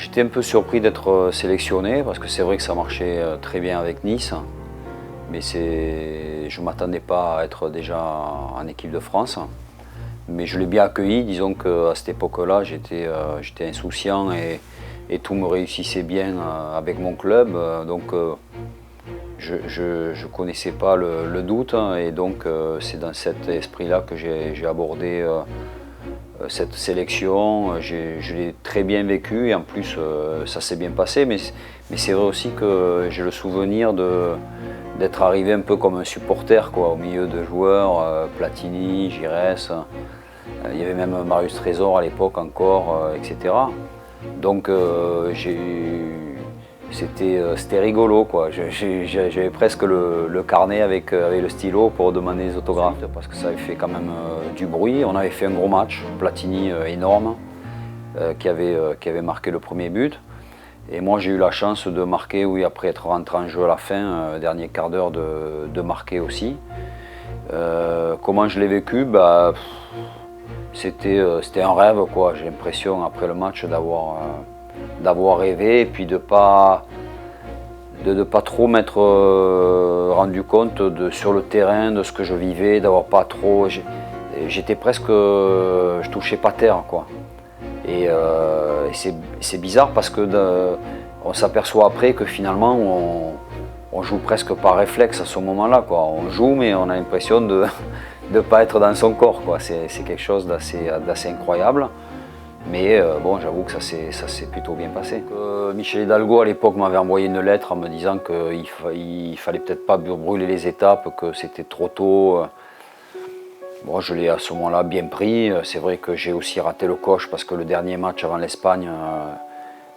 J'étais un peu surpris d'être sélectionné parce que c'est vrai que ça marchait très bien avec Nice. Mais je ne m'attendais pas à être déjà en équipe de France. Mais je l'ai bien accueilli, disons qu'à cette époque-là, j'étais insouciant et tout me réussissait bien avec mon club. Donc je ne connaissais pas le doute et donc c'est dans cet esprit-là que j'ai abordé cette sélection. Je l'ai très bien vécu et en plus ça s'est bien passé. Mais c'est vrai aussi que j'ai le souvenir d'être arrivé un peu comme un supporter quoi, au milieu de joueurs, Platini, Giresse. Il y avait même Marius Trésor à l'époque encore, etc. Donc c'était rigolo quoi. J'avais presque le carnet avec le stylo pour demander des autographes parce que ça avait fait quand même du bruit. On avait fait un gros match, Platini énorme, qui avait marqué le premier but. Et moi j'ai eu la chance de marquer, oui, après être rentré en jeu à la fin, dernier quart d'heure de marquer aussi. Comment je l'ai vécu, c'était un rêve quoi. J'ai l'impression après le match d'avoir rêvé et puis de ne pas trop m'être rendu compte sur le terrain de ce que je vivais, d'avoir pas trop. J'étais presque. Je touchais pas terre quoi. Et c'est bizarre parce que on s'aperçoit après que finalement on joue presque par réflexe à ce moment-là quoi. On joue mais on a l'impression de ne pas être dans son corps quoi. C'est quelque chose d'assez incroyable. Mais bon, j'avoue que ça s'est plutôt bien passé. Michel Hidalgo à l'époque m'avait envoyé une lettre en me disant qu'il fallait peut-être pas brûler les étapes, que c'était trop tôt. Bon, je l'ai à ce moment-là bien pris. C'est vrai que j'ai aussi raté le coche parce que le dernier match avant l'Espagne,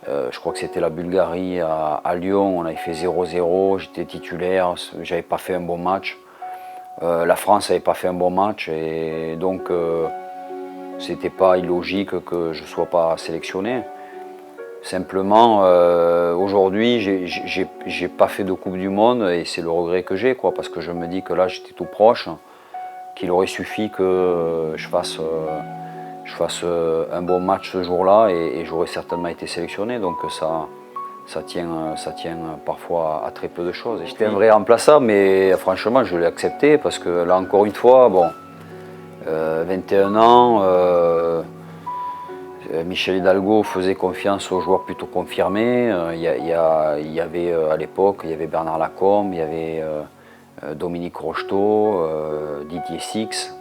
je crois que c'était la Bulgarie à Lyon, on avait fait 0-0, j'étais titulaire, j'avais pas fait un bon match. La France n'avait pas fait un bon match et donc c'était pas illogique que je ne sois pas sélectionné. Simplement, aujourd'hui, j'ai pas fait de Coupe du Monde et c'est le regret que j'ai, quoi, parce que je me dis que là, j'étais tout proche, qu'il aurait suffi que je fasse un bon match ce jour-là et j'aurais certainement été sélectionné. Donc ça tient parfois à très peu de choses. J'étais un vrai remplaçant, mais franchement, je l'ai accepté parce que là, encore une fois, bon. 21 ans, Michel Hidalgo faisait confiance aux joueurs plutôt confirmés. Il y avait à l'époque, il y avait Bernard Lacombe, il y avait Dominique Rocheteau, Didier Six.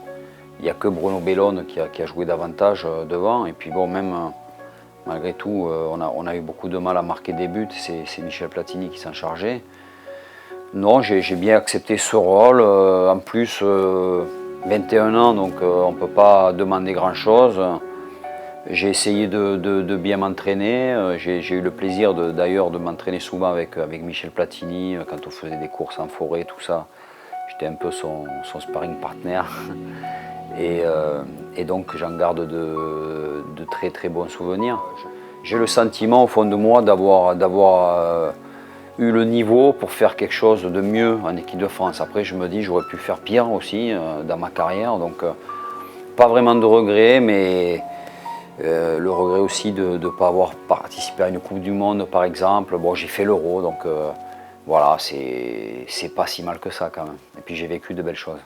Il n'y a que Bruno Bellone qui a joué davantage devant. Et puis bon, même malgré tout, on a eu beaucoup de mal à marquer des buts. C'est Michel Platini qui s'en chargeait. Non, j'ai bien accepté ce rôle. En plus, 21 ans, donc on ne peut pas demander grand-chose. J'ai essayé de bien m'entraîner. J'ai eu le plaisir d'ailleurs de m'entraîner souvent avec Michel Platini quand on faisait des courses en forêt, tout ça. J'étais un peu son sparring partner. Et donc j'en garde de très très bons souvenirs. J'ai le sentiment au fond de moi d'avoir eu le niveau pour faire quelque chose de mieux en équipe de France. Après, je me dis j'aurais pu faire pire aussi dans ma carrière. Donc, pas vraiment de regret, mais le regret aussi de ne pas avoir participé à une Coupe du Monde, par exemple. Bon, j'ai fait l'Euro, donc voilà, c'est pas si mal que ça quand même. Et puis j'ai vécu de belles choses.